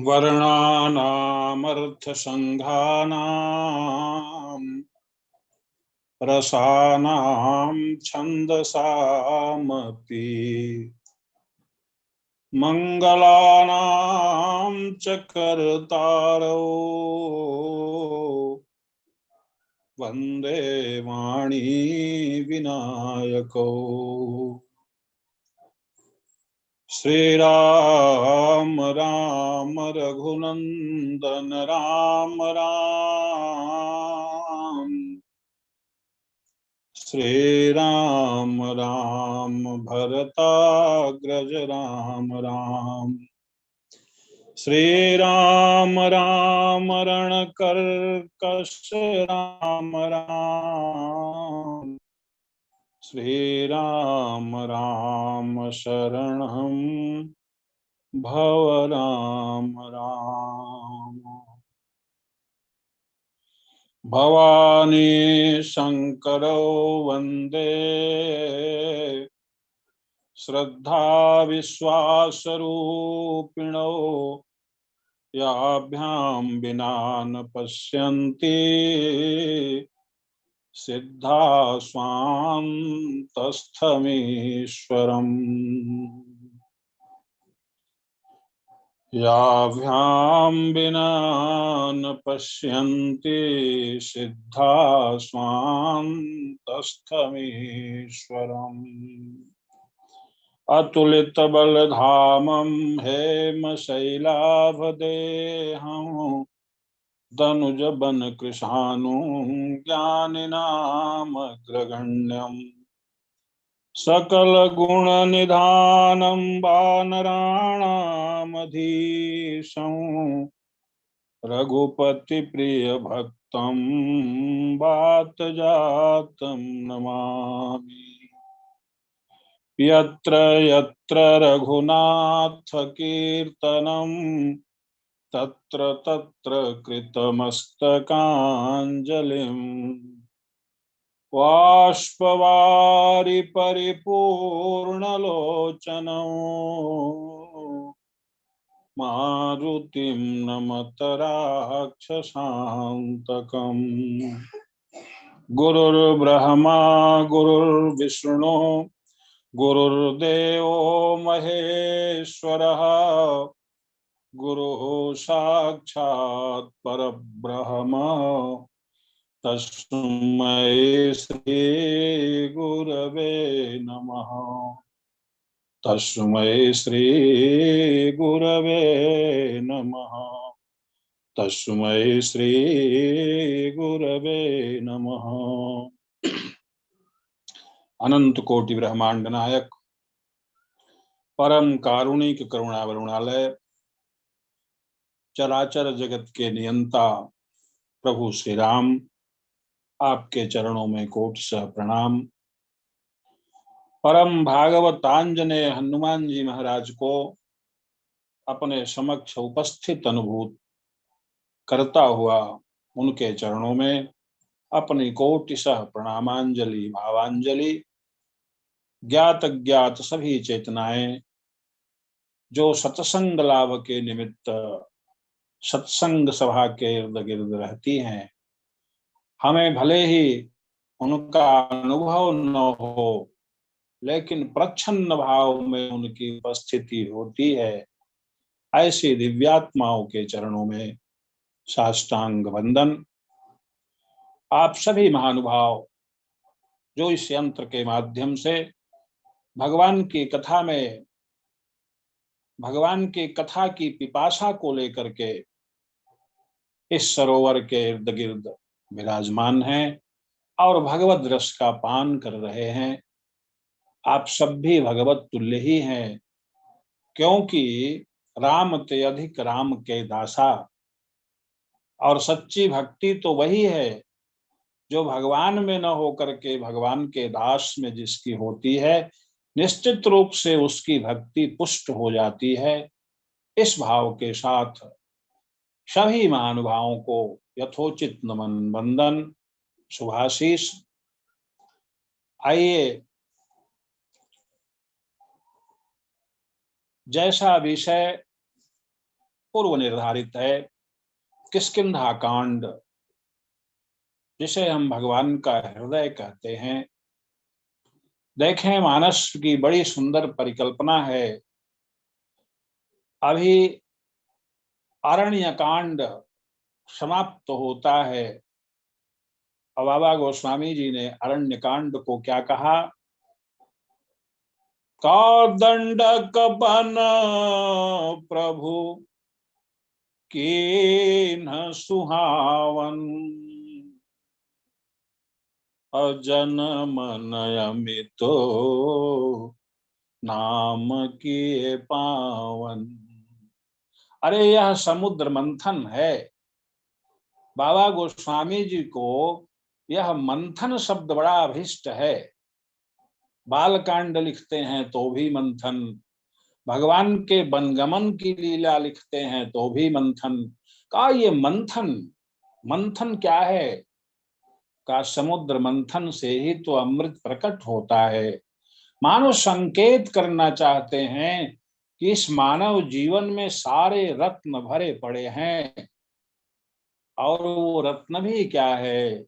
वर्णानामर्थसंघानां रसानां छन्दसामपि मंगलानां च कर्तारौ वन्दे वाणी विनायकौ। श्रीराम राम रघुनंदन राम राम, श्रीराम राम भरताग्रज राम राम, श्रीराम राम रणकर्कश राम राम, श्रीराम राम शरणं भव राम राम। भवानी शंकरौ वंदे श्रद्धा विश्वासरूपिणौ, याभ्यां विना न पश्यन्ति सिद्धा स्वान्तस्थमीश्वरम्। याभ्यां विना न पश्यन्ति सिद्धा स्वान्तस्थमीश्वरम्। अतुलित बलधामं हेमशैलाभदेहं, दनुज बन कृशानुं ज्ञानिनामग्रगण्यम्। सकल गुण निधानं वानराणामधीशं, रघुपति प्रिय भक्तं वात जातं नमामि। यत्र यत्र रघुनाथ कीर्तनं, तत्र तत्र कृतमस्तकाञ्जलिम्। बाष्पवारि परिपूर्णलोचनौ, मारुतिं नमत राक्षसान्तकम्। गुरुर्ब्रह्मा गुरुर्विष्णु गुरुर्देवो महेश्वरः, गुरुः साक्षात् परब्रह्म, तस्मै श्री गुरवे नमः। तस्मै श्री गुरवे नमः। तस्मै श्री गुरवे नमः। अनंत कोटि ब्रह्मांड नायक, परम कारुणिक करुणा वरुणालय, चराचर जगत के नियंता प्रभु श्री राम, आपके चरणों में कोटिशः प्रणाम। परम भागवतांजनेय हनुमान जी महाराज को अपने समक्ष उपस्थित अनुभूत करता हुआ उनके चरणों में अपनी कोटिशः प्रणामांजलि भावांजलि। ज्ञात ज्ञात सभी चेतनाएं जो सत्संग लाभ के निमित्त सत्संग सभा के इर्द गिर्द रहती हैं, हमें भले ही उनका अनुभव न हो, लेकिन प्रच्छन्न भाव में उनकी उपस्थिति होती है। ऐसी दिव्यात्माओं के चरणों में साष्टांग वंदन। आप सभी महानुभाव जो इस यंत्र के माध्यम से भगवान की कथा में, भगवान की कथा की पिपासा को लेकर के इस सरोवर के इर्द गिर्द विराजमान हैं और भगवत रस का पान कर रहे हैं, आप सब भी भगवत तुल्य ही हैं, क्योंकि राम ते अधिक राम के दासा। और सच्ची भक्ति तो वही है जो भगवान में न होकर के भगवान के दास में जिसकी होती है, निश्चित रूप से उसकी भक्ति पुष्ट हो जाती है। इस भाव के साथ सभी महानुभावों को यथोचित नमन वंदन शुभाशीष। आइए, जैसा विषय पूर्व निर्धारित है, किष्किंधा कांड, जिसे हम भगवान का हृदय कहते हैं। देखें, मानस की बड़ी सुंदर परिकल्पना है। अभी अरण्य कांड समाप्त होता है और बाबा गोस्वामी जी ने अरण्य कांड को क्या कहा? दंडक बन प्रभु कीन सुहावन, अजन मन अमितो नाम किए पावन। अरे यह समुद्र मंथन है। बाबा गोस्वामी जी को यह मंथन शब्द बड़ा अभिष्ट है। बालकांड लिखते हैं तो भी मंथन, भगवान के वनगमन की लीला लिखते हैं तो भी मंथन। का ये मंथन, मंथन क्या है? का समुद्र मंथन से ही तो अमृत प्रकट होता है। मानो संकेत करना चाहते हैं कि इस मानव जीवन में सारे रत्न भरे पड़े हैं, और वो रत्न भी क्या है,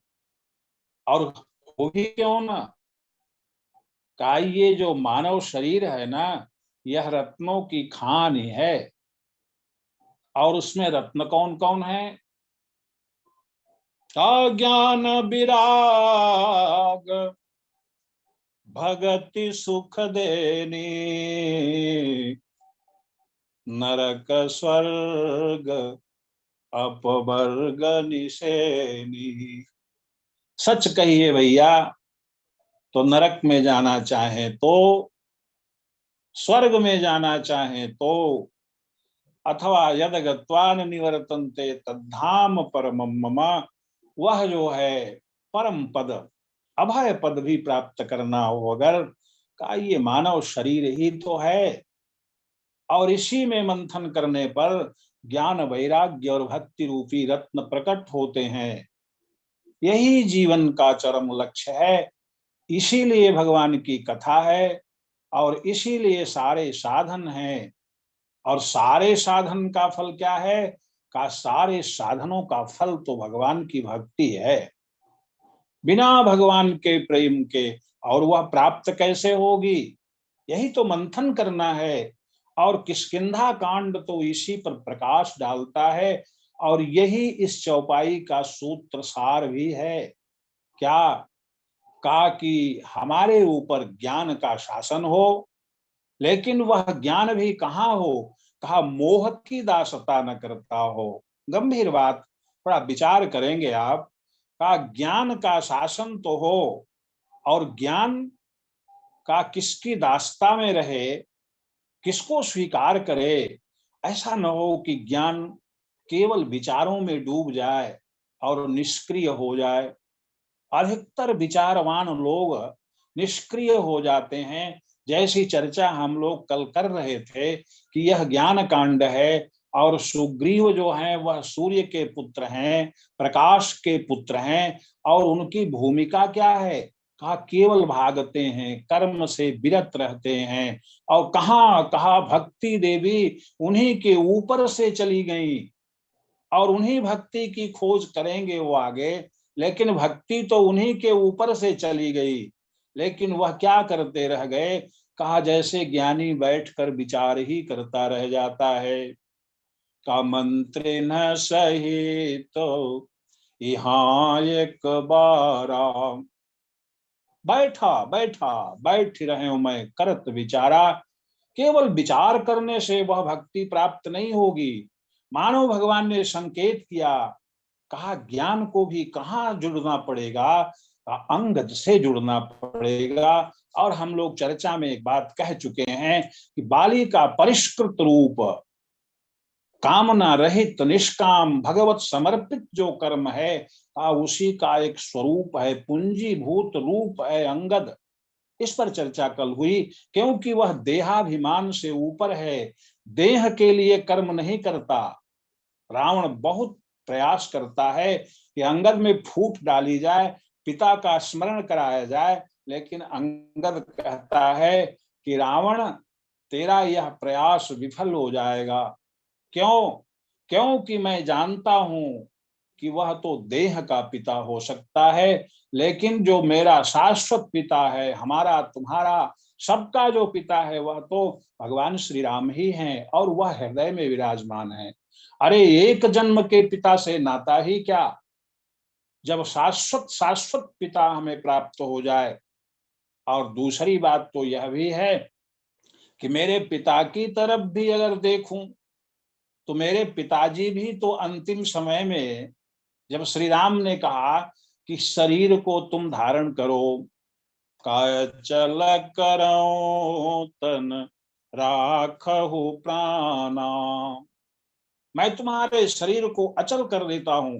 और हो भी क्यों ना। का ये जो मानव शरीर है ना, यह रत्नों की खान ही है। और उसमें रत्न कौन कौन है? ज्ञान विराग भगति सुख देनी, नरक स्वर्ग अपवर्ग निसेनी। सच कहिए भैया, तो नरक में जाना चाहे तो, स्वर्ग में जाना चाहे तो, अथवा यद गत्वान निवर्तन्ते तद्धाम परमं मम, वह जो है परम पद, अभय पद भी प्राप्त करना हो अगर, का ये मानव शरीर ही तो है। और इसी में मंथन करने पर ज्ञान वैराग्य और भक्ति रूपी रत्न प्रकट होते हैं। यही जीवन का चरम लक्ष्य है। इसीलिए भगवान की कथा है और इसीलिए सारे साधन हैं। और सारे साधन का फल क्या है? का सारे साधनों का फल तो भगवान की भक्ति है। बिना भगवान के प्रेम के और वह प्राप्त कैसे होगी? यही तो मंथन करना है। और किष्किंधा कांड तो इसी पर प्रकाश डालता है, और यही इस चौपाई का सूत्र सार भी है। क्या? का कि हमारे ऊपर ज्ञान का शासन हो, लेकिन वह ज्ञान भी कहाँ हो? कहा मोह की दासता न करता हो। गंभीर बात, थोड़ा विचार करेंगे आप। का ज्ञान का शासन तो हो, और ज्ञान का किसकी दास्ता में रहे, किसको स्वीकार करे। ऐसा न हो कि ज्ञान केवल विचारों में डूब जाए और निष्क्रिय हो जाए। अधिकतर विचारवान लोग निष्क्रिय हो जाते हैं। जैसी चर्चा हम लोग कल कर रहे थे कि यह ज्ञान कांड है, और सुग्रीव जो हैं वह सूर्य के पुत्र हैं, प्रकाश के पुत्र हैं, और उनकी भूमिका क्या है? कहा केवल भागते हैं, कर्म से विरत रहते हैं। और कहा भक्ति देवी उन्हीं के ऊपर से चली गई, और उन्हीं भक्ति की खोज करेंगे वो आगे। लेकिन भक्ति तो उन्हीं के ऊपर से चली गई, लेकिन वह क्या करते रह गए, कहा जैसे ज्ञानी बैठकर विचार ही करता रह जाता है। का मंत्र न सही तो यहाँ एक बारा, बैठा बैठा बैठ रहे हूं मैं करत विचारा। केवल विचार करने से वह भक्ति प्राप्त नहीं होगी। मानो भगवान ने संकेत किया, कहा ज्ञान को भी कहाँ जुड़ना पड़ेगा, अंगद से जुड़ना पड़ेगा। और हम लोग चर्चा में एक बात कह चुके हैं कि बाली का परिष्कृत रूप, कामना रहित निष्काम भगवत समर्पित जो कर्म है, उसी का एक स्वरूप है, पूंजीभूत रूप है अंगद। इस पर चर्चा कल हुई, क्योंकि वह देहाभिमान से ऊपर है, देह के लिए कर्म नहीं करता। रावण बहुत प्रयास करता है कि अंगद में फूट डाली जाए, पिता का स्मरण कराया जाए, लेकिन अंगद कहता है कि रावण तेरा यह प्रयास विफल हो जाएगा। क्यों? क्योंकि मैं जानता हूं कि वह तो देह का पिता हो सकता है, लेकिन जो मेरा शाश्वत पिता है, हमारा तुम्हारा सबका जो पिता है, वह तो भगवान श्री राम ही हैं, और वह हृदय में विराजमान है। अरे एक जन्म के पिता से नाता ही क्या, जब शाश्वत शाश्वत पिता हमें प्राप्त हो जाए। और दूसरी बात तो यह भी है कि मेरे पिता की तरफ भी अगर देखूं, तो मेरे पिताजी भी तो अंतिम समय में, जब श्री राम ने कहा कि शरीर को तुम धारण करो, काय चल करो तन राखहु प्राणा, मैं तुम्हारे शरीर को अचल कर देता हूं,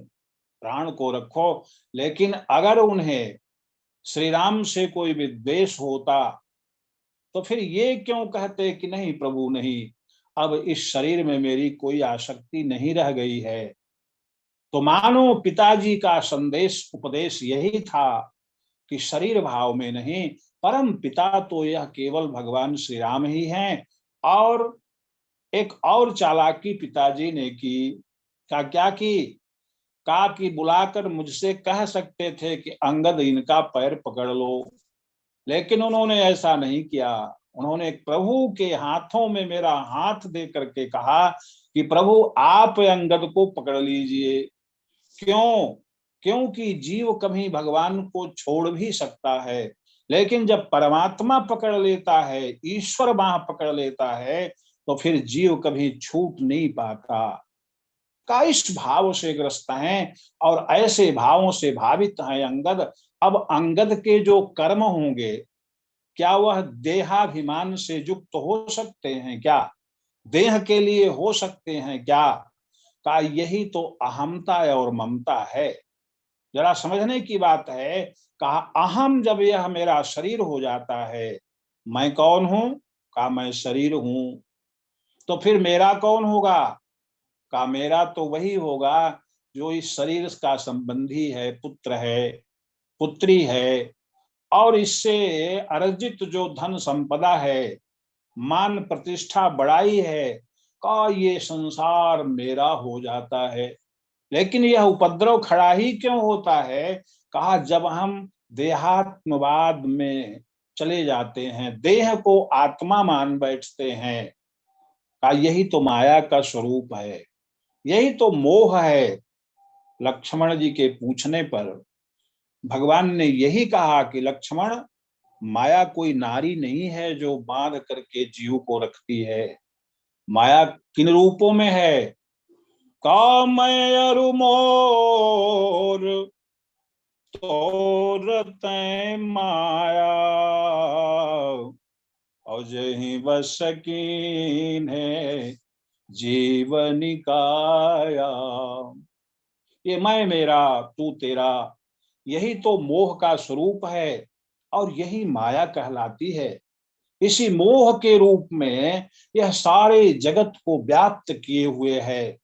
प्राण को रखो। लेकिन अगर उन्हें श्री राम से कोई विद्वेष होता, तो फिर ये क्यों कहते कि नहीं प्रभु नहीं, अब इस शरीर में मेरी कोई आसक्ति नहीं रह गई है। तो मानो पिताजी का संदेश उपदेश यही था कि शरीर भाव में नहीं, परम पिता तो यह केवल भगवान श्री राम ही हैं। और एक और चालाकी पिताजी ने की, क्या की, कहा कि बुलाकर मुझसे कह सकते थे कि अंगद इनका पैर पकड़ लो, लेकिन उन्होंने ऐसा नहीं किया। उन्होंने प्रभु के हाथों में मेरा हाथ दे करके कहा कि प्रभु आप अंगद को पकड़ लीजिए। क्यों? क्योंकि जीव कभी भगवान को छोड़ भी सकता है, लेकिन जब परमात्मा पकड़ लेता है, ईश्वर बाह पकड़ लेता है, तो फिर जीव कभी छूट नहीं पाता। का इस भाव से ग्रस्त हैं और ऐसे भावों से भावित हैं अंगद। अब अंगद के जो कर्म होंगे, क्या वह देहाभिमान से युक्त हो सकते हैं क्या? देह के लिए हो सकते हैं क्या? का यही तो अहमता और ममता है। जरा समझने की बात है। कहा अहम, जब यह मेरा शरीर हो जाता है, मैं कौन हूं? कहा मैं शरीर हूं। तो फिर मेरा कौन होगा? कहा मेरा तो वही होगा जो इस शरीर का संबंधी है, पुत्र है, पुत्री है, और इससे अर्जित जो धन संपदा है, मान प्रतिष्ठा बड़ाई है, का ये संसार मेरा हो जाता है। लेकिन यह उपद्रव खड़ा ही क्यों होता है? कहा जब हम देहात्मवाद में चले जाते हैं, देह को आत्मा मान बैठते हैं, का यही तो माया का स्वरूप है, यही तो मोह है। लक्ष्मण जी के पूछने पर भगवान ने यही कहा कि लक्ष्मण, माया कोई नारी नहीं है जो बांध करके जीव को रखती है। माया किन रूपों में है? कामय अरु मोर तोरत माया, और जही बस कीन है जीवनी काया। ये मैं मेरा तू तेरा, यही तो मोह का स्वरूप है, और यही माया कहलाती है। इसी मोह के रूप में यह सारे जगत को व्याप्त किए हुए है।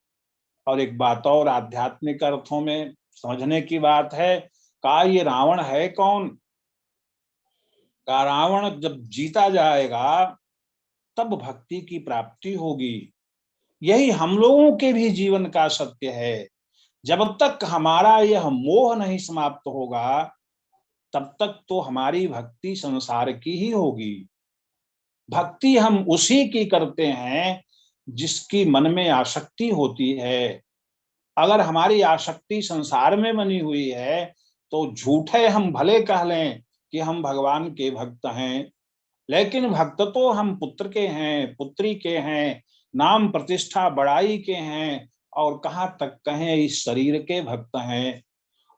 और एक बात और आध्यात्मिक अर्थों में समझने की बात है। का ये रावण है कौन? का रावण जब जीता जाएगा, तब भक्ति की प्राप्ति होगी। यही हम लोगों के भी जीवन का सत्य है। जब तक हमारा यह मोह नहीं समाप्त होगा, तब तक तो हमारी भक्ति संसार की ही होगी। भक्ति हम उसी की करते हैं जिसकी मन में आसक्ति होती है। अगर हमारी आसक्ति संसार में बनी हुई है तो झूठे हम भले कह लें कि हम भगवान के भक्त हैं, लेकिन भक्त तो हम पुत्र के हैं, पुत्री के हैं, नाम प्रतिष्ठा बड़ाई के हैं, और कहाँ तक कहें इस शरीर के भक्त हैं।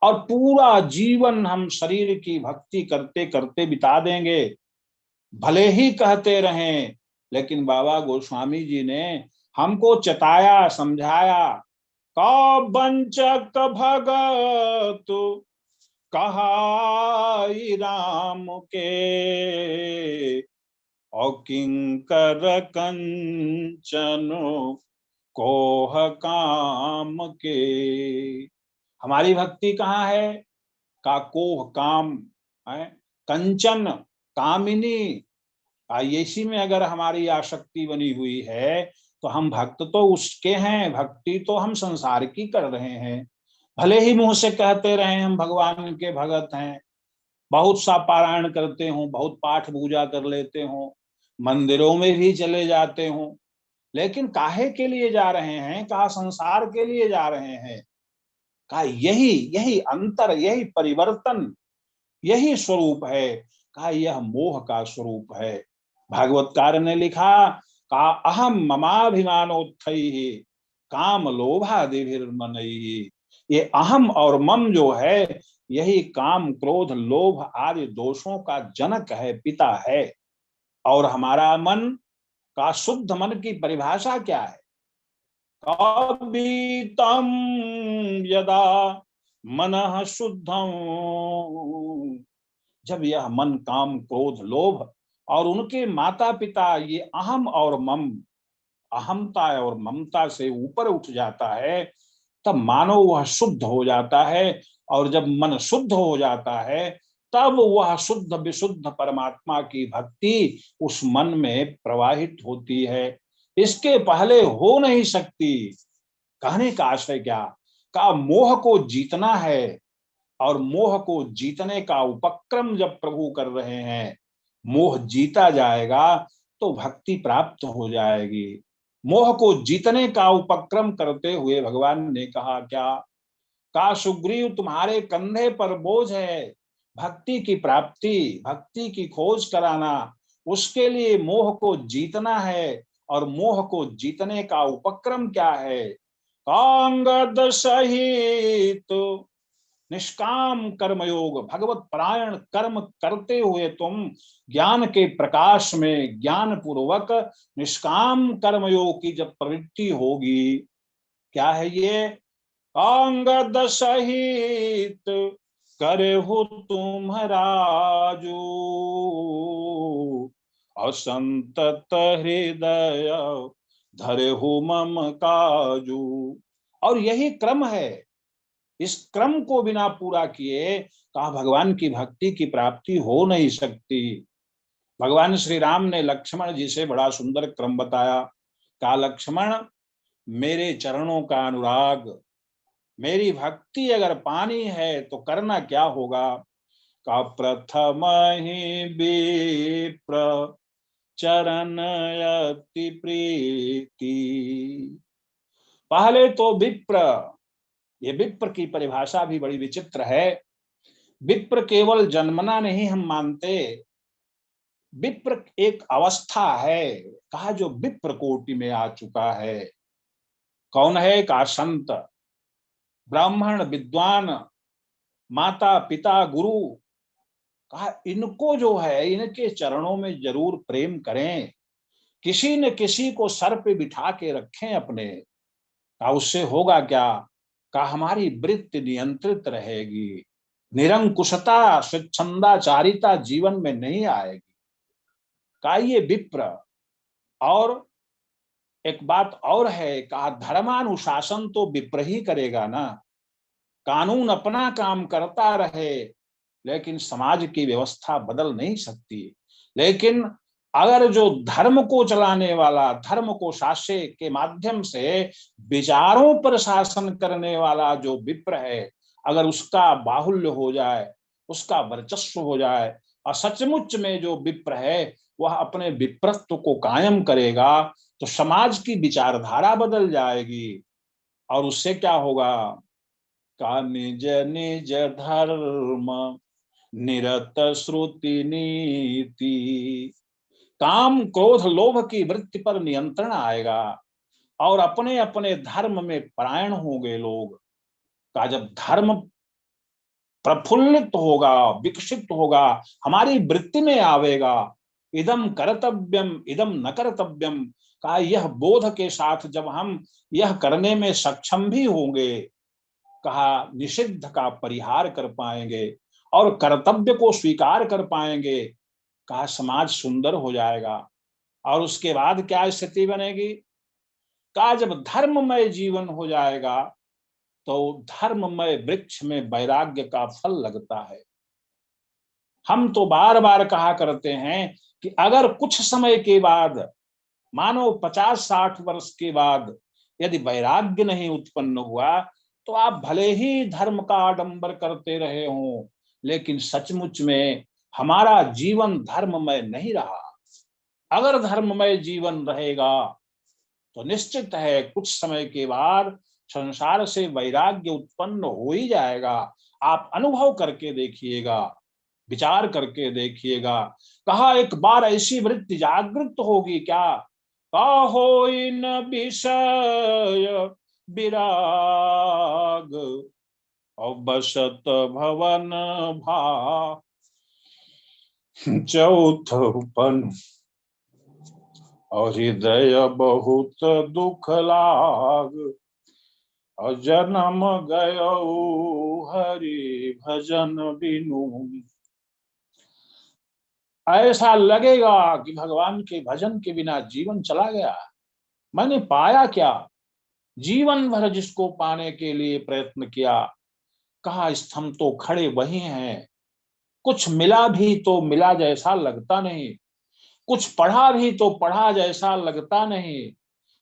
और पूरा जीवन हम शरीर की भक्ति करते करते बिता देंगे, भले ही कहते रहें। लेकिन बाबा गोस्वामी जी ने हमको चेताया, समझाया, कबंचक भगत कहाई राम के, और किंकर कंचन कोह काम के। हमारी भक्ति कहाँ है? का कोह काम है, कंचन कामिनी। इसी में अगर हमारी आसक्ति बनी हुई है तो हम भक्त तो उसके हैं, भक्ति तो हम संसार की कर रहे हैं। भले ही मुंह से कहते रहे हम भगवान के भगत हैं, बहुत सा पारायण करते हो, बहुत पाठ पूजा कर लेते हो, मंदिरों में भी चले जाते हो, लेकिन काहे के लिए जा रहे हैं? कहा संसार के लिए जा रहे हैं। कहा यही यही अंतर, यही परिवर्तन, यही स्वरूप है। कहा यह मोह का स्वरूप है। भागवतकार ने लिखा, का अहम ममाभिमानोत्थैः काम लोभादिभिर्मनैः। ये अहम और मम जो है, यही काम क्रोध लोभ आदि दोषों का जनक है, पिता है। और हमारा मन का शुद्ध मन की परिभाषा क्या है? कबीतम यदा मनः शुद्धम, जब यह मन काम क्रोध लोभ और उनके माता पिता ये अहम और मम, अहमता और ममता से ऊपर उठ जाता है, तब मानो वह शुद्ध हो जाता है। और जब मन शुद्ध हो जाता है, तब वह शुद्ध विशुद्ध परमात्मा की भक्ति उस मन में प्रवाहित होती है। इसके पहले हो नहीं सकती। कहने का आशय क्या? का मोह को जीतना है, और मोह को जीतने का उपक्रम जब प्रभु कर रहे हैं, मोह जीता जाएगा तो भक्ति प्राप्त हो जाएगी। मोह को जीतने का उपक्रम करते हुए भगवान ने कहा क्या? का सुग्रीव तुम्हारे कंधे पर बोझ है भक्ति की प्राप्ति, भक्ति की खोज कराना, उसके लिए मोह को जीतना है। और मोह को जीतने का उपक्रम क्या है? कांगद सहित निष्काम कर्मयोग, भगवत परायण कर्म करते हुए तुम ज्ञान के प्रकाश में ज्ञान पूर्वक निष्काम कर्मयोग की जब प्रवृत्ति होगी, क्या है ये? अंगद सहित करे हो तुम राजू, असंतत हृदय धरे हो मम काजू। और यही क्रम है। इस क्रम को बिना पूरा किए कहा भगवान की भक्ति की प्राप्ति हो नहीं सकती। भगवान श्री राम ने लक्ष्मण जी से बड़ा सुंदर क्रम बताया। कहा लक्ष्मण, मेरे चरणों का अनुराग, मेरी भक्ति अगर पानी है तो करना क्या होगा? का प्रथम ही विप्र चरण अति प्रीति। पहले तो विप्र, ये विप्र की परिभाषा भी बड़ी विचित्र है। विप्र केवल जन्मना नहीं हम मानते, विप्र एक अवस्था है। कहा जो विप्र कोटि में आ चुका है। कौन है? का संत, ब्राह्मण, विद्वान, माता पिता, गुरु। कहा इनको जो है, इनके चरणों में जरूर प्रेम करें, किसी न किसी को सर पे बिठा के रखें अपने। कहा उससे होगा क्या? कहा हमारी वृत्ति नियंत्रित रहेगी, निरंकुशता स्वच्छंदाचारिता जीवन में नहीं आएगी। कहा ये विप्र। और एक बात और है, कहा धर्मानुशासन तो विप्र ही करेगा ना। कानून अपना काम करता रहे, लेकिन समाज की व्यवस्था बदल नहीं सकती। लेकिन अगर जो धर्म को चलाने वाला, धर्म को शास्त्र के माध्यम से विचारों पर शासन करने वाला जो विप्र है, अगर उसका बाहुल्य हो जाए, उसका वर्चस्व हो जाए। और सचमुच में जो विप्र है वह अपने विप्रत्व को कायम करेगा तो समाज की विचारधारा बदल जाएगी। और उससे क्या होगा? का निज निज धर्म निरत श्रुति नीति, काम क्रोध लोभ की वृत्ति पर नियंत्रण आएगा और अपने अपने धर्म में परायण होंगे लोग। का जब धर्म प्रफुल्लित होगा, विकसित होगा, हमारी वृत्ति में आवेगा, इदम कर्तव्यम इदम न कर्तव्यम का यह बोध के साथ जब हम यह करने में सक्षम भी होंगे, कहा निषिद्ध का परिहार कर पाएंगे और कर्तव्य को स्वीकार कर पाएंगे, कहा समाज सुंदर हो जाएगा। और उसके बाद क्या स्थिति बनेगी? कहा जब धर्ममय जीवन हो जाएगा तो धर्ममय वृक्ष में वैराग्य का फल लगता है। हम तो बार बार कहा करते हैं कि अगर कुछ समय के बाद, मानो 50-60 वर्ष के बाद यदि वैराग्य नहीं उत्पन्न हुआ तो आप भले ही धर्म का आडंबर करते रहे हों, लेकिन सचमुच में हमारा जीवन धर्ममय नहीं रहा। अगर धर्ममय जीवन रहेगा तो निश्चित है कुछ समय के बाद संसार से वैराग्य उत्पन्न हो ही जाएगा। आप अनुभव करके देखिएगा, विचार करके देखिएगा। कहा एक बार ऐसी वृत्ति जागृत होगी क्या? कहो इन विषय विराग अवसत भवन भा चौथपन और हृदय बहुत दुख लाग जन्म गयो हरि भजन बिनु। ऐसा लगेगा कि भगवान के भजन के बिना जीवन चला गया। मैंने पाया क्या? जीवन भर जिसको पाने के लिए प्रयत्न किया, कहा स्तंभ तो खड़े वही हैं, कुछ मिला भी तो मिला जैसा लगता नहीं, कुछ पढ़ा भी तो पढ़ा जैसा लगता नहीं।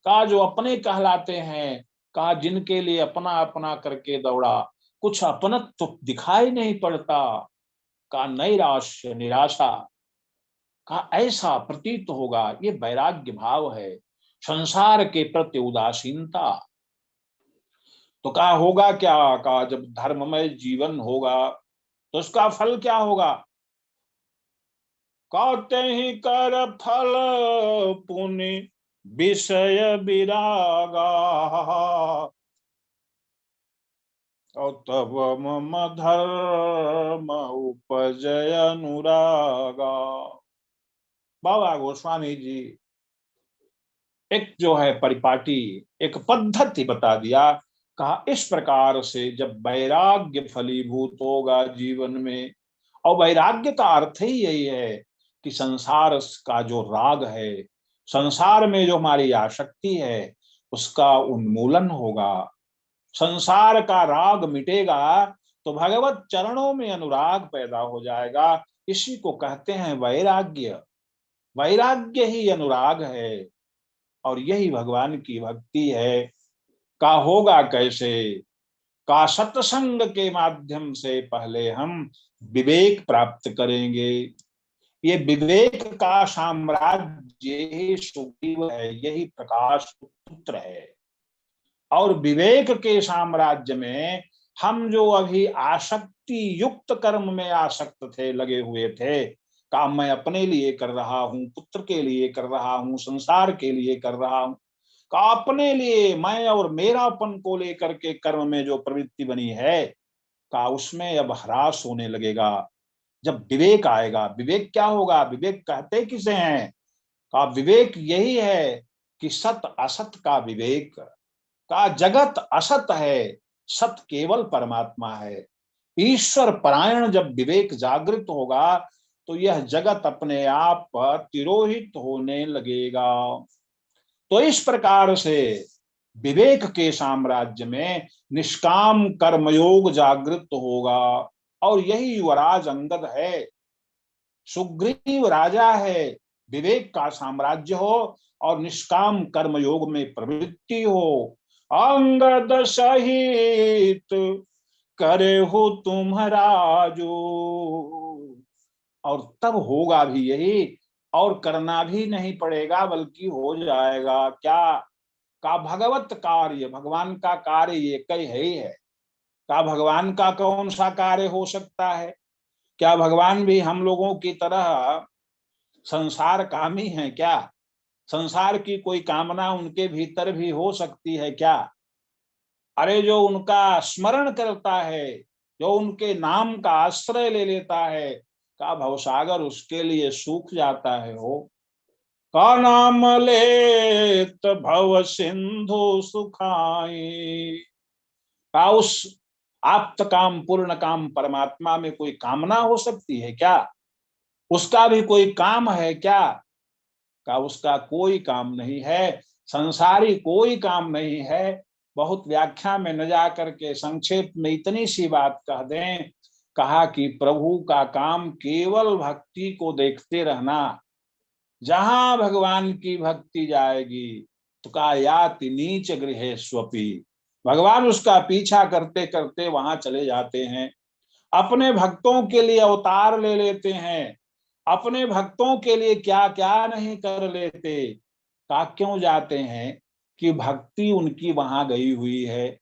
कहा जो अपने कहलाते हैं, कहा जिनके लिए अपना अपना करके दौड़ा, कुछ अपनत्व तो दिखाई नहीं पड़ता। कहा नैराश्य निराशा, कहा ऐसा प्रतीत होगा। ये वैराग्य भाव है, संसार के प्रति उदासीनता। तो कहा होगा क्या? कहा जब धर्ममय जीवन होगा तो उसका फल क्या होगा? कहते ही कर फल पुण्य विषय विरागा और तब मम धर्म उपजय अनुरागा। बाबा गोस्वामी जी एक जो है परिपाटी, एक पद्धति बता दिया। कहा इस प्रकार से जब वैराग्य फलीभूत होगा जीवन में, और वैराग्य का अर्थ ही यही है कि संसार का जो राग है, संसार में जो हमारी आसक्ति है, उसका उन्मूलन होगा। संसार का राग मिटेगा तो भगवत चरणों में अनुराग पैदा हो जाएगा। इसी को कहते हैं वैराग्य। वैराग्य ही अनुराग है और यही भगवान की भक्ति है। का होगा कैसे? का सत्संग के माध्यम से पहले हम विवेक प्राप्त करेंगे। ये विवेक का साम्राज्य ही सुग्रीव है, यही प्रकाश पुत्र है। और विवेक के साम्राज्य में हम जो अभी आसक्ति युक्त कर्म में आसक्त थे, लगे हुए थे, काम मैं अपने लिए कर रहा हूं, पुत्र के लिए कर रहा हूं, संसार के लिए कर रहा हूं, का अपने लिए मैं और मेरापन को लेकर के कर्म में जो प्रवृत्ति बनी है, का उसमें अब ह्रास होने लगेगा। जब विवेक आएगा, विवेक क्या होगा? विवेक कहते किसे हैं? का विवेक यही है कि सत असत का विवेक। का जगत असत है, सत केवल परमात्मा है। ईश्वर परायण जब विवेक जागृत होगा तो यह जगत अपने आप तिरोहित होने लगेगा। तो इस प्रकार से विवेक के साम्राज्य में निष्काम कर्मयोग जागृत होगा। और यही युवराज अंगद है, सुग्रीव राजा है। विवेक का साम्राज्य हो और निष्काम कर्मयोग में प्रवृत्ति हो। अंगद सहित करे हो तुम्हारा जो, और तब होगा भी यही, और करना भी नहीं पड़ेगा बल्कि हो जाएगा। क्या? का भगवत कार्य, भगवान का कार्य ये कई है ही है। का भगवान का कौन सा कार्य हो सकता है? क्या भगवान भी हम लोगों की तरह संसार कामी है क्या? संसार की कोई कामना उनके भीतर भी हो सकती है क्या? अरे जो उनका स्मरण करता है, जो उनके नाम का आश्रय ले लेता है, का भवसागर उसके लिए सूख जाता है हो। का नाम लेत भव सिंधु सुखाई। का उस आप्त काम पूर्ण काम परमात्मा में कोई कामना हो सकती है क्या? उसका भी कोई काम है क्या? का उसका कोई काम नहीं है। संसारी कोई काम नहीं है। बहुत व्याख्या में न जा करके संक्षेप में इतनी सी बात कह दें, कहा कि प्रभु का काम केवल भक्ति को देखते रहना। जहां भगवान की भक्ति जाएगी तो का याति नीच गृहे स्वपी, भगवान उसका पीछा करते करते वहां चले जाते हैं। अपने भक्तों के लिए अवतार ले लेते हैं, अपने भक्तों के लिए क्या क्या नहीं कर लेते। का क्यों जाते हैं? कि भक्ति उनकी वहां गई हुई है।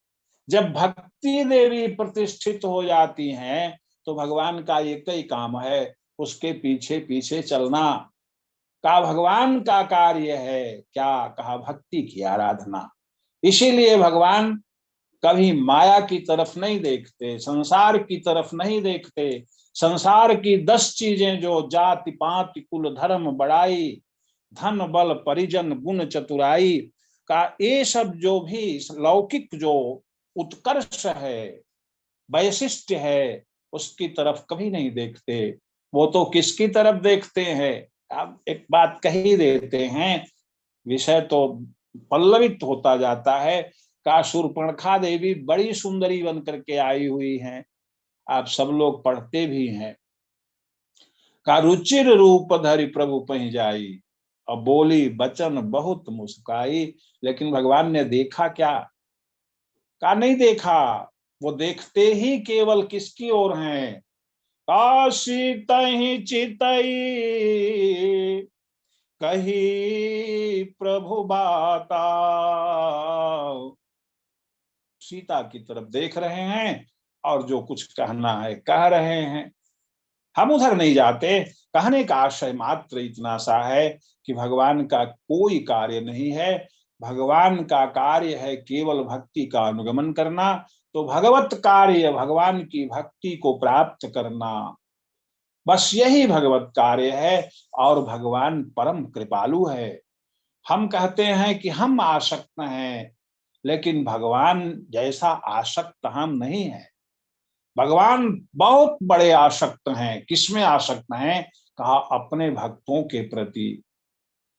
जब भक्ति देवी प्रतिष्ठित हो जाती हैं तो भगवान का एक ही काम है, उसके पीछे पीछे चलना। का भगवान का कार्य है क्या? कहा भक्ति की आराधना। इसीलिए भगवान कभी माया की तरफ नहीं देखते, संसार की तरफ नहीं देखते। संसार की 10 चीजें जो जाति पाति कुल धर्म बड़ाई, धन बल परिजन गुण चतुराई, का ये सब जो भी लौकिक जो उत्कर्ष है, वैशिष्ट है, उसकी तरफ कभी नहीं देखते। वो तो किसकी तरफ देखते हैं? अब एक बात कह ही देते हैं, विषय तो पल्लवित होता जाता है। का शूर्पणखा देवी बड़ी सुंदरी बन करके आई हुई हैं, आप सब लोग पढ़ते भी हैं। का रुचिर रूप धरि प्रभु पहि जाई, और बोली बचन बहुत मुस्काई। लेकिन भगवान ने देखा क्या? का नहीं देखा। वो देखते ही केवल किसकी ओर हैं? काशी तहि चितई कही प्रभु बाता, सीता की तरफ देख रहे हैं और जो कुछ कहना है कह रहे हैं। हम उधर नहीं जाते। कहने का आशय मात्र इतना सा है कि भगवान का कोई कार्य नहीं है। भगवान का कार्य है केवल भक्ति का अनुगमन करना। तो भगवत कार्य भगवान की भक्ति को प्राप्त करना, बस यही भगवत कार्य है। और भगवान परम कृपालु है। हम कहते हैं कि हम आसक्त हैं, लेकिन भगवान जैसा आसक्त हम नहीं है। भगवान बहुत बड़े आसक्त हैं। किसमें आसक्त हैं? कहा अपने भक्तों के प्रति।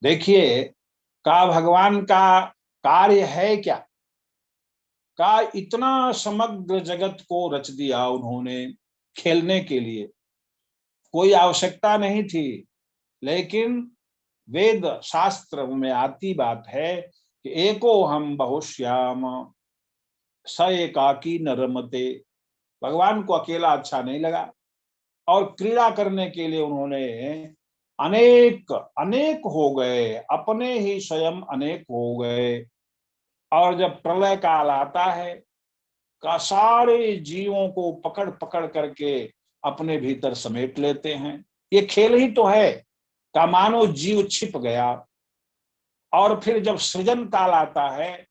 देखिए, का भगवान का कार्य है क्या? का इतना समग्र जगत को रच दिया उन्होंने खेलने के लिए, कोई आवश्यकता नहीं थी। लेकिन वेद शास्त्र में आती बात है कि एको हम बहुश्याम स एकाकी न रमते। भगवान को अकेला अच्छा नहीं लगा और क्रीड़ा करने के लिए उन्होंने अनेक अनेक हो गए, अपने ही स्वयं अनेक हो गए। और जब प्रलय काल आता है, का सारे जीवों को पकड़ पकड़ करके अपने भीतर समेट लेते हैं। ये खेल ही तो है। का मानो जीव छिप गया, और फिर जब सृजन काल आता है,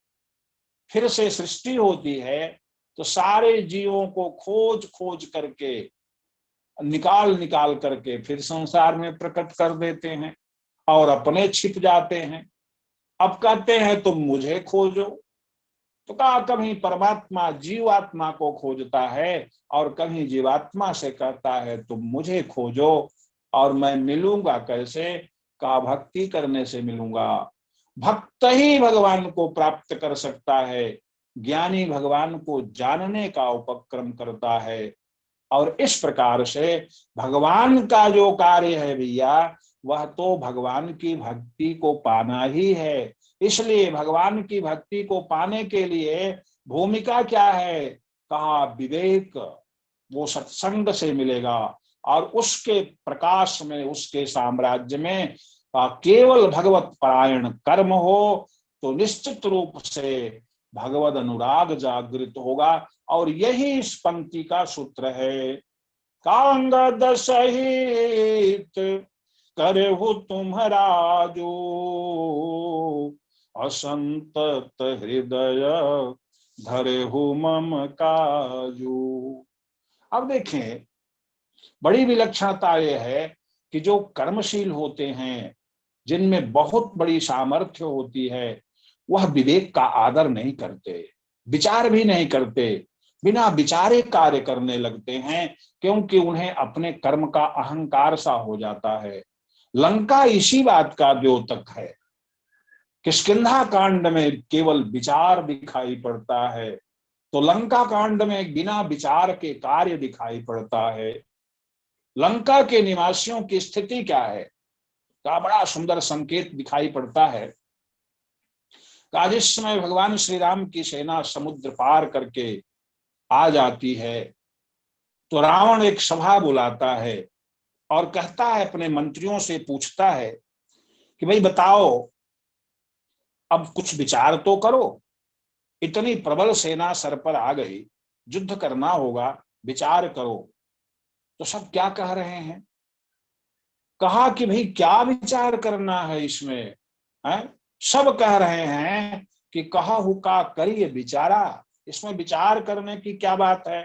फिर से सृष्टि होती है, तो सारे जीवों को खोज खोज करके निकाल निकाल करके फिर संसार में प्रकट कर देते हैं और अपने छिप जाते हैं। अब कहते हैं तुम मुझे खोजो। तो कहा कभी परमात्मा जीवात्मा को खोजता है और कभी जीवात्मा से कहता है तुम मुझे खोजो। और मैं मिलूंगा कैसे? कहा भक्ति करने से मिलूंगा। भक्त ही भगवान को प्राप्त कर सकता है। ज्ञानी भगवान को जानने का उपक्रम करता है। और इस प्रकार से भगवान का जो कार्य है भैया, वह तो भगवान की भक्ति को पाना ही है। इसलिए भगवान की भक्ति को पाने के लिए भूमिका क्या है? कहा विवेक वो सत्संग से मिलेगा, और उसके प्रकाश में, उसके साम्राज्य में केवल भगवत परायण कर्म हो तो निश्चित रूप से भगवद अनुराग जागृत होगा। और यही इस पंक्ति का सूत्र है, कांगद सहित करहु तुम्हारा जो, असंतत हृदय धरेहु मम काजू। अब देखें, बड़ी विलक्षणता यह है कि जो कर्मशील होते हैं, जिनमें बहुत बड़ी सामर्थ्य होती है, वह विवेक का आदर नहीं करते, विचार भी नहीं करते, बिना विचारे कार्य करने लगते हैं, क्योंकि उन्हें अपने कर्म का अहंकार सा हो जाता है। लंका इसी बात का द्योतक है। किष्किंधा कांड में केवल विचार दिखाई पड़ता है, तो लंका कांड में बिना विचार के कार्य दिखाई पड़ता है। लंका के निवासियों की स्थिति क्या है का बड़ा सुंदर संकेत दिखाई पड़ता है। का जिस समय भगवान श्री राम की सेना समुद्र पार करके आ जाती है, तो रावण एक सभा बुलाता है और कहता है, अपने मंत्रियों से पूछता है कि भाई बताओ, अब कुछ विचार तो करो, इतनी प्रबल सेना सर पर आ गई, युद्ध करना होगा, विचार करो। तो सब क्या कह रहे हैं? कहा कि भाई क्या विचार करना है इसमें, है? सब कह रहे हैं कि कहा हुका करिए विचारा, इसमें विचार करने की क्या बात है।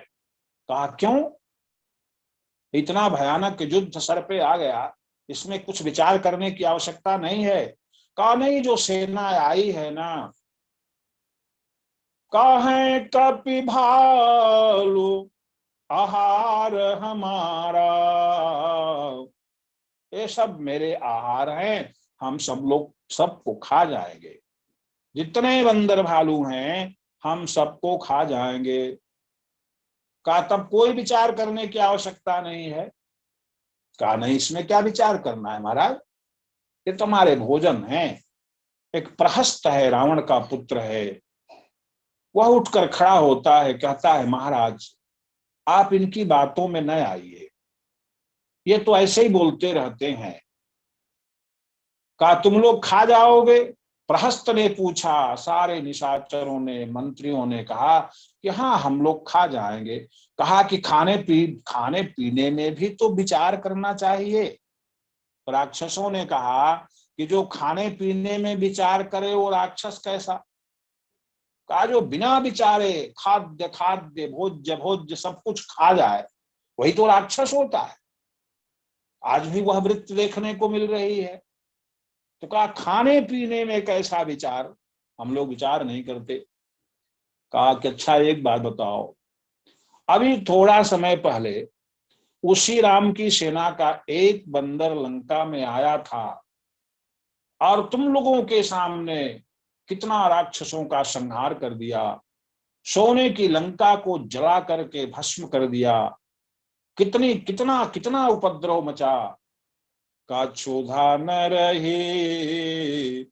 कहा क्यों, इतना भयानक युद्ध सर पे आ गया, इसमें कुछ विचार करने की आवश्यकता नहीं है। कहा नहीं, जो सेना आई है ना, कहें कपि भालू आहार हमारा, ये सब मेरे आहार हैं, हम सब लोग सबको खा जाएंगे, जितने बंदर भालू हैं हम सबको खा जाएंगे। कहा तब कोई विचार करने की आवश्यकता नहीं है। कहा नहीं, इसमें क्या विचार करना है महाराज, ये तुम्हारे भोजन हैं। एक प्रहस्त है, रावण का पुत्र है, वह उठकर खड़ा होता है, कहता है महाराज आप इनकी बातों में न आइए, ये तो ऐसे ही बोलते रहते हैं। कहा तुम लोग खा जाओगे? प्रहस्त ने पूछा। सारे निशाचरों ने, मंत्रियों ने कहा कि हाँ हम लोग खा जाएंगे। कहा कि खाने पीने में भी तो विचार करना चाहिए। राक्षसों ने कहा कि जो खाने पीने में विचार करे वो राक्षस कैसा। कहा जो बिना विचारे खाद्य खाद्य भोज्य भोज्य सब कुछ खा जाए, वही तो राक्षस होता है। आज भी वह वृत्ति देखने को मिल रही है। तो कहा खाने पीने में कैसा विचार, हम लोग विचार नहीं करते। कहा कि अच्छा एक बात बताओ, अभी थोड़ा समय पहले उसी राम की सेना का एक बंदर लंका में आया था और तुम लोगों के सामने कितना राक्षसों का संहार कर दिया, सोने की लंका को जला करके भस्म कर दिया, कितनी कितना कितना उपद्रव मचा। का क्षुधा न रही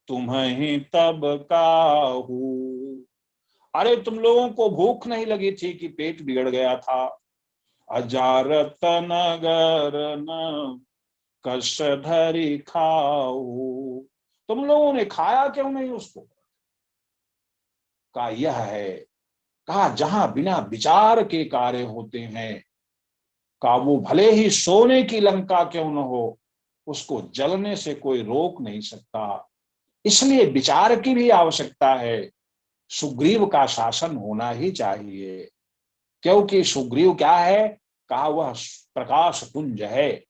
तुम्हें तब काहू, अरे तुम लोगों को भूख नहीं लगी थी कि पेट बिगड़ गया था। अजारत नगर न कष्ट धरी खाऊ, तुम लोगों ने खाया क्यों नहीं उसको। कहा यह है, कहा जहां बिना विचार के कार्य होते हैं, कहा वो भले ही सोने की लंका क्यों न हो, उसको जलने से कोई रोक नहीं सकता। इसलिए विचार की भी आवश्यकता है। सुग्रीव का शासन होना ही चाहिए, क्योंकि सुग्रीव क्या है, कहा वह प्रकाश पुंज है,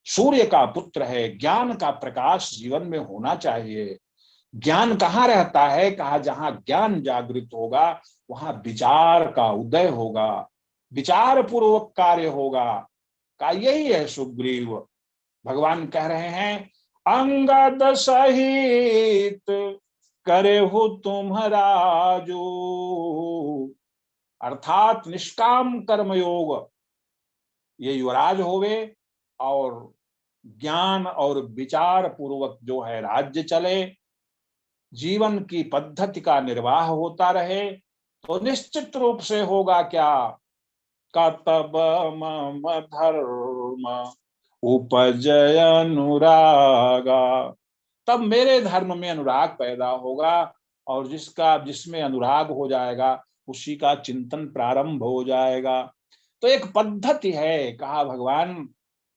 सूर्य का पुत्र है, ज्ञान का प्रकाश जीवन में होना चाहिए। ज्ञान कहाँ रहता है, कहा जहां ज्ञान जागृत होगा वहां विचार का उदय होगा, विचार पूर्वक कार्य होगा। का यही है सुग्रीव। भगवान कह रहे हैं अंगद सहित करे हो तुम्हारा जो, अर्थात निष्काम कर्म योग ये युवराज होवे, और ज्ञान और विचार पूर्वक जो है राज्य चले, जीवन की पद्धति का निर्वाह होता रहे, तो निश्चित रूप से होगा क्या, तब मम धर्म उपजय अनुरागा, तब मेरे धर्म में अनुराग पैदा होगा, और जिसमें अनुराग हो जाएगा उसी का चिंतन प्रारंभ हो जाएगा। तो एक पद्धति है, कहा भगवान,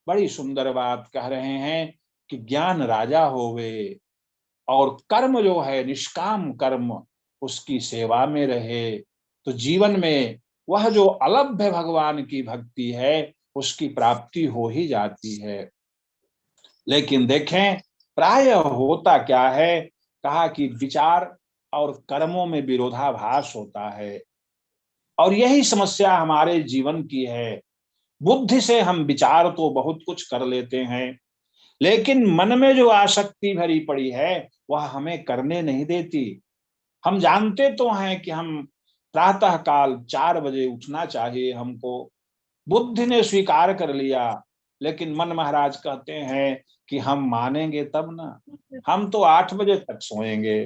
बड़ी सुंदर बात कह रहे हैं कि ज्ञान राजा होवे और कर्म जो है निष्काम कर्म उसकी सेवा में रहे, तो जीवन में वह जो अलभ्य भगवान की भक्ति है उसकी प्राप्ति हो ही जाती है। लेकिन देखें प्राय होता क्या है, कहा कि विचार और कर्मों में विरोधाभास होता है, और यही समस्या हमारे जीवन की है। बुद्धि से हम विचार तो बहुत कुछ कर लेते हैं, लेकिन मन में जो आसक्ति भरी पड़ी है वह हमें करने नहीं देती। हम जानते तो हैं कि हम प्रातः काल 4 बजे उठना चाहिए हमको, बुद्धि ने स्वीकार कर लिया, लेकिन मन महाराज कहते हैं कि हम मानेंगे तब ना, हम तो 8 बजे तक सोएंगे।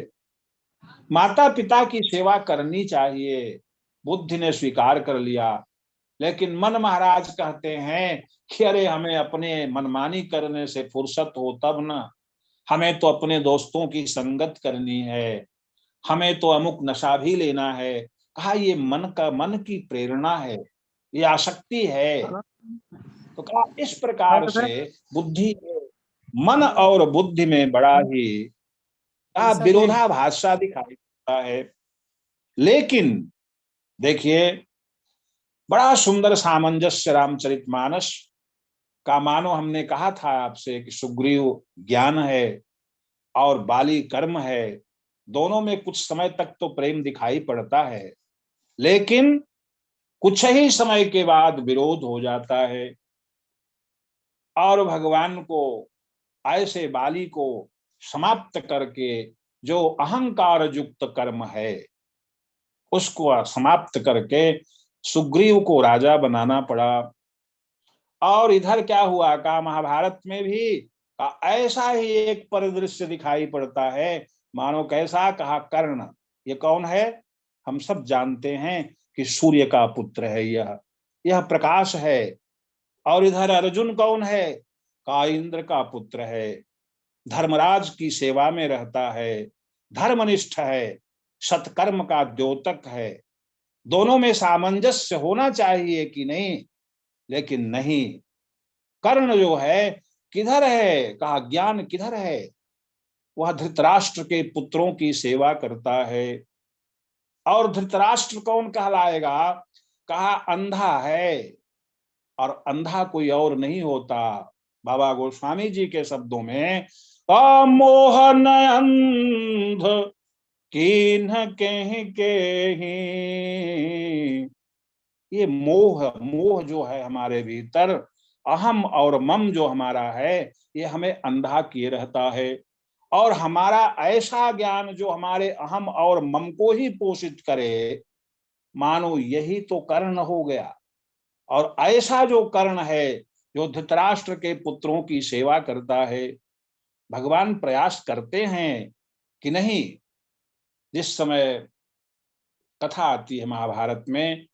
माता पिता की सेवा करनी चाहिए, बुद्धि ने स्वीकार कर लिया, लेकिन मन महाराज कहते हैं कि अरे हमें अपने मनमानी करने से फुर्सत हो तब ना, हमें तो अपने दोस्तों की संगत करनी है, हमें तो अमुक नशा भी लेना है। कहा ये मन की प्रेरणा है, ये आसक्ति है। तो कहा इस प्रकार से बुद्धि, मन और बुद्धि में बड़ा ही कहा विरोधाभास सा दिखाई देता है। लेकिन देखिए बड़ा सुंदर सामंजस्य रामचरितमानस का, मानो हमने कहा था आपसे कि सुग्रीव ज्ञान है और बाली कर्म है, दोनों में कुछ समय तक तो प्रेम दिखाई पड़ता है, लेकिन कुछ ही समय के बाद विरोध हो जाता है, और भगवान को ऐसे बाली को समाप्त करके जो अहंकार युक्त कर्म है उसको समाप्त करके सुग्रीव को राजा बनाना पड़ा। और इधर क्या हुआ का महाभारत में भी का ऐसा ही एक परिदृश्य दिखाई पड़ता है, मानो कैसा, कहा कर्ण, ये कौन है, हम सब जानते हैं कि सूर्य का पुत्र है, यह प्रकाश है। और इधर अर्जुन कौन है, का इंद्र का पुत्र है, धर्मराज की सेवा में रहता है, धर्मनिष्ठ है, सत्कर्म का द्योतक है। दोनों में सामंजस्य होना चाहिए कि नहीं, लेकिन नहीं, कर्ण जो है किधर है, कहा ज्ञान किधर है, वह धृतराष्ट्र के पुत्रों की सेवा करता है। और धृतराष्ट्र कौन कहलाएगा, कहा अंधा है, और अंधा कोई और नहीं होता, बाबा गोस्वामी जी के शब्दों में, मोहन अंध कीन्ह के ये मोह, मोह जो है हमारे भीतर, अहम और मम जो हमारा है, ये हमें अंधा किए रहता है। और हमारा ऐसा ज्ञान जो हमारे अहम और मम को ही पोषित करे, मानो यही तो कर्ण हो गया। और ऐसा जो कर्ण है जो धृतराष्ट्र के पुत्रों की सेवा करता है, भगवान प्रयास करते हैं कि नहीं। जिस समय कथा आती है महाभारत में,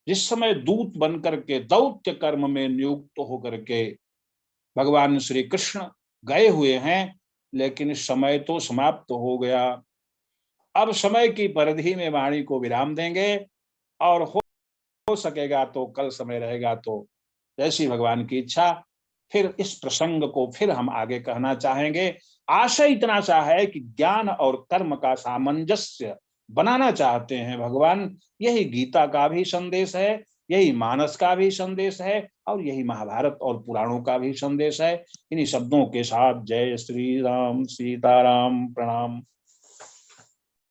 जिस समय दूत बनकर के दौत्य कर्म में नियुक्त होकर के भगवान श्री कृष्ण गए हुए हैं, लेकिन समय तो समाप्त हो गया। अब समय की परिधि में वाणी को विराम देंगे, और हो सकेगा तो कल समय रहेगा तो जैसी भगवान की इच्छा फिर इस प्रसंग को फिर हम आगे कहना चाहेंगे। आशय इतना सा है कि ज्ञान और कर्म का सामंजस्य बनाना चाहते हैं भगवान। यही गीता का भी संदेश है, यही मानस का भी संदेश है, और यही महाभारत और पुराणों का भी संदेश है। इन्हीं शब्दों के साथ जय श्री राम, सीताराम, प्रणाम।